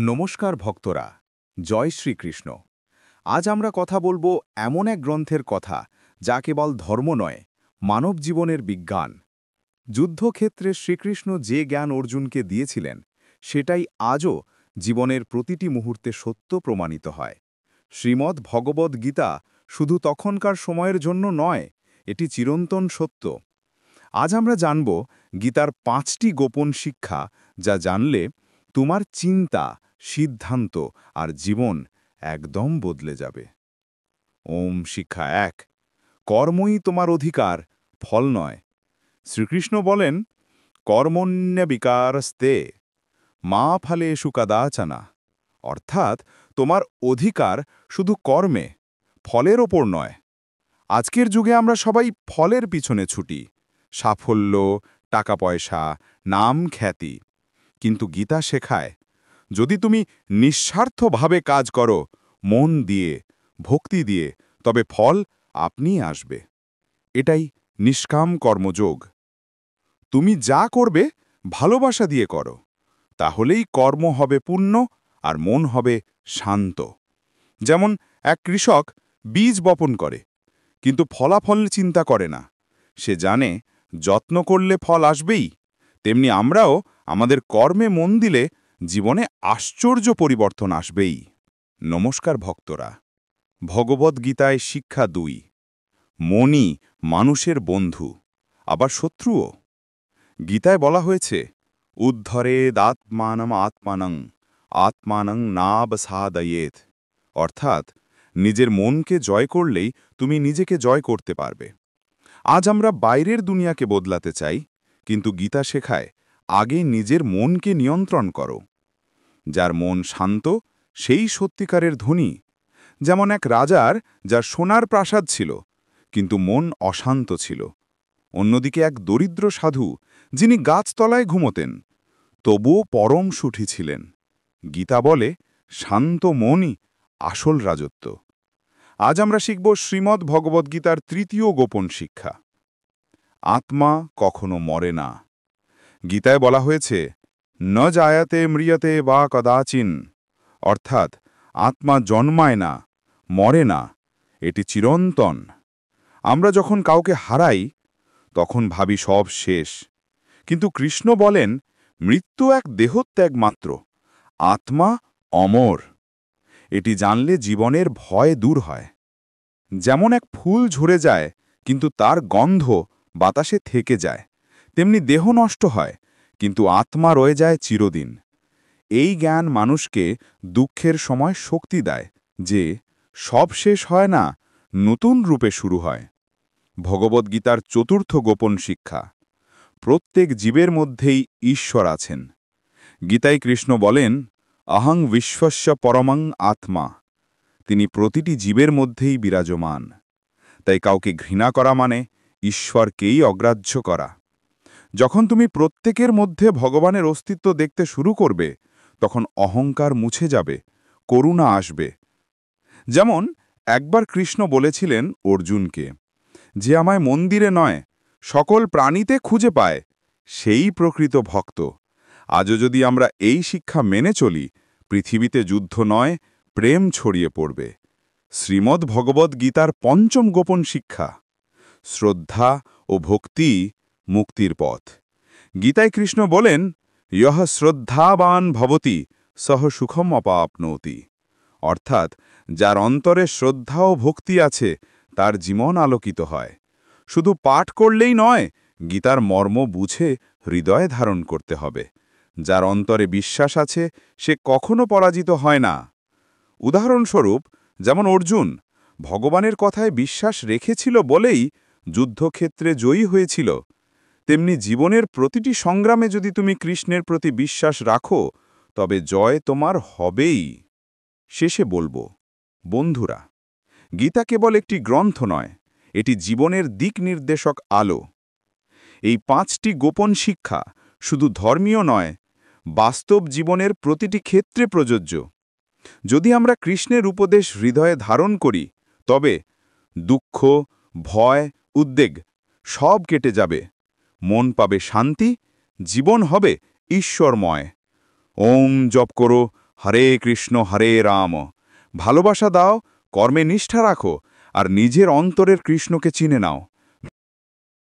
নমস্কার ভক্তরা, জয় শ্রীকৃষ্ণ। আজ আমরা কথা বলবো এমন এক গ্রন্থের কথা যা কেবল ধর্ম নয়, মানব জীবনের বিজ্ঞান। যুদ্ধক্ষেত্রে শ্রীকৃষ্ণ যে জ্ঞান অর্জুনকে দিয়েছিলেন সেটাই আজও জীবনের প্রতিটি মুহূর্তে সত্য প্রমাণিত হয়। শ্রীমদ্ ভগবদ্ গীতা শুধু তখনকার সময়ের জন্য নয়, এটি চিরন্তন সত্য। আজ আমরা জানব গীতার ৫টি গোপন শিক্ষা, যা জানলে তোমার চিন্তা, সিদ্ধান্ত আর জীবন একদম বদলে যাবে। ওম শিক্ষা ১। কর্মই তোমার অধিকার, ফল নয়। শ্রীকৃষ্ণ বলেন, কর্মণ্যবিকারস্তে মা ফলেষু কদাচনা। অর্থাৎ তোমার অধিকার শুধু কর্মে, ফলের ওপর নয়। আজকের যুগে আমরা সবাই ফলের পিছনে ছুটি, সাফল্য, টাকা পয়সা, নাম খ্যাতি। কিন্তু গীতা শেখায়, যদি তুমি নিঃস্বার্থভাবে কাজ করো, মন দিয়ে, ভক্তি দিয়ে, তবে ফল আপনিই আসবে। এটাই নিষ্কাম কর্মযোগ। তুমি যা করবে ভালোবাসা দিয়ে করো, তাহলেই কর্ম হবে পূর্ণ আর মন হবে শান্ত। যেমন এক কৃষক বীজ বপন করে, কিন্তু ফলাফল চিন্তা করে না। সে জানে যত্ন করলে ফল আসবেই। তেমনি আমরাও আমাদের কর্মে মন দিলে জীবনে আশ্চর্য পরিবর্তন আসবেই। নমস্কার ভক্তরা, ভগবদ্গীতায় শিক্ষা ২। মনই মানুষের বন্ধু, আবার শত্রুও। গীতায় বলা হয়েছে, উদ্ধরেদাত্মানম আত্মানং আত্মানং নাবসাদয়েত। অর্থাৎ নিজের মনকে জয় করলেই তুমি নিজেকে জয় করতে পারবে। আজ আমরা বাইরের দুনিয়াকে বদলাতে চাই, কিন্তু গীতা শেখায়, আগে নিজের মনকে নিয়ন্ত্রণ করো। যার মন শান্ত, সেই সত্যিকারের ধনী। যেমন এক রাজার, যার সোনার প্রাসাদ ছিল, কিন্তু মন অশান্ত ছিল। অন্যদিকে এক দরিদ্র সাধু, যিনি গাছতলায় ঘুমোতেন, তবুও পরম সুখী ছিলেন। গীতা বলে, শান্ত মনই আসল রাজত্ব। আজ আমরা শিখব শ্রীমদ্ ভগবদ্গীতার ৩য় গোপন শিক্ষা। আত্মা কখনো মরে না। গীতায় বলা হয়েছে, ন জায়াতে ম্রিয়তে বা কদাচিন। অর্থাৎ আত্মা জন্মায় না, মরে না, এটি চিরন্তন। আমরা যখন কাউকে হারাই, তখন ভাবি সব শেষ। কিন্তু কৃষ্ণ বলেন, মৃত্যু এক দেহত্যাগ মাত্র, আত্মা অমর। এটি জানলে জীবনের ভয় দূর হয়। যেমন এক ফুল ঝরে যায়, কিন্তু তার গন্ধ বাতাসে থেকে যায়, তেমনি দেহ নষ্ট হয়, কিন্তু আত্মা রয়ে যায় চিরদিন। এই জ্ঞান মানুষকে দুঃখের সময় শক্তি দেয়, যে সব শেষ হয় না, নতুন রূপে শুরু হয়। ভগবদ্গীতার ৪র্থ গোপন শিক্ষা। প্রত্যেক জীবের মধ্যেই ঈশ্বর আছেন। গীতায় কৃষ্ণ বলেন, অহং বিশ্বস্য পরমং আত্মা। তিনি প্রতিটি জীবের মধ্যেই বিরাজমান। তাই কাউকে ঘৃণা করা মানে ঈশ্বরকেই অগ্রাহ্য করা। যখন তুমি প্রত্যেকের মধ্যে ভগবানের অস্তিত্ব দেখতে শুরু করবে, তখন অহংকার মুছে যাবে, করুণা আসবে। যেমন একবার কৃষ্ণ বলেছিলেন অর্জুনকে, যে আমায় মন্দিরে নয়, সকল প্রাণীতে খুঁজে পায়, সেই প্রকৃত ভক্ত। আজও যদি আমরা এই শিক্ষা মেনে চলি, পৃথিবীতে যুদ্ধ নয়, প্রেম ছড়িয়ে পড়বে। শ্রীমদ্ ভগবদ্ গীতার ৫ম গোপন শিক্ষা। শ্রদ্ধা ও ভক্তি মুক্তির পথ। গীতায় কৃষ্ণ বলেন, ইয়ঃ শ্রদ্ধাবান ভবতি সহ সুখম অপাপ্নোতি। অর্থাৎ যার অন্তরে শ্রদ্ধা ও ভক্তি আছে, তার জীবন আলোকিত হয়। শুধু পাঠ করলেই নয়, গীতার মর্ম বুঝে হৃদয়ে ধারণ করতে হবে। যার অন্তরে বিশ্বাস আছে, সে কখনো পরাজিত হয় না। উদাহরণস্বরূপ, যেমন অর্জুন ভগবানের কথায় বিশ্বাস রেখেছিল বলেই যুদ্ধক্ষেত্রে জয়ী হয়েছিল, তেমনি জীবনের প্রতিটি সংগ্রামে যদি তুমি কৃষ্ণের প্রতি বিশ্বাস রাখো, তবে জয় তোমার হবেই। শেষে বলবো, বন্ধুরা, গীতা কেবল একটি গ্রন্থ নয়, এটি জীবনের দিক নির্দেশক আলো। এই ৫টি গোপন শিক্ষা শুধু ধর্মীয় নয়, বাস্তব জীবনের প্রতিটি ক্ষেত্রে প্রযোজ্য। যদি আমরা কৃষ্ণের উপদেশ হৃদয়ে ধারণ করি, তবে দুঃখ, ভয়, উদ্বেগ সব কেটে যাবে। মন পাবে শান্তি, জীবন হবে ঈশ্বরময়। ওম জপ করো, হরে কৃষ্ণ হরে রাম। ভালোবাসা দাও, কর্মে নিষ্ঠা রাখো, আর নিজের অন্তরের কৃষ্ণকে চিনে নাও।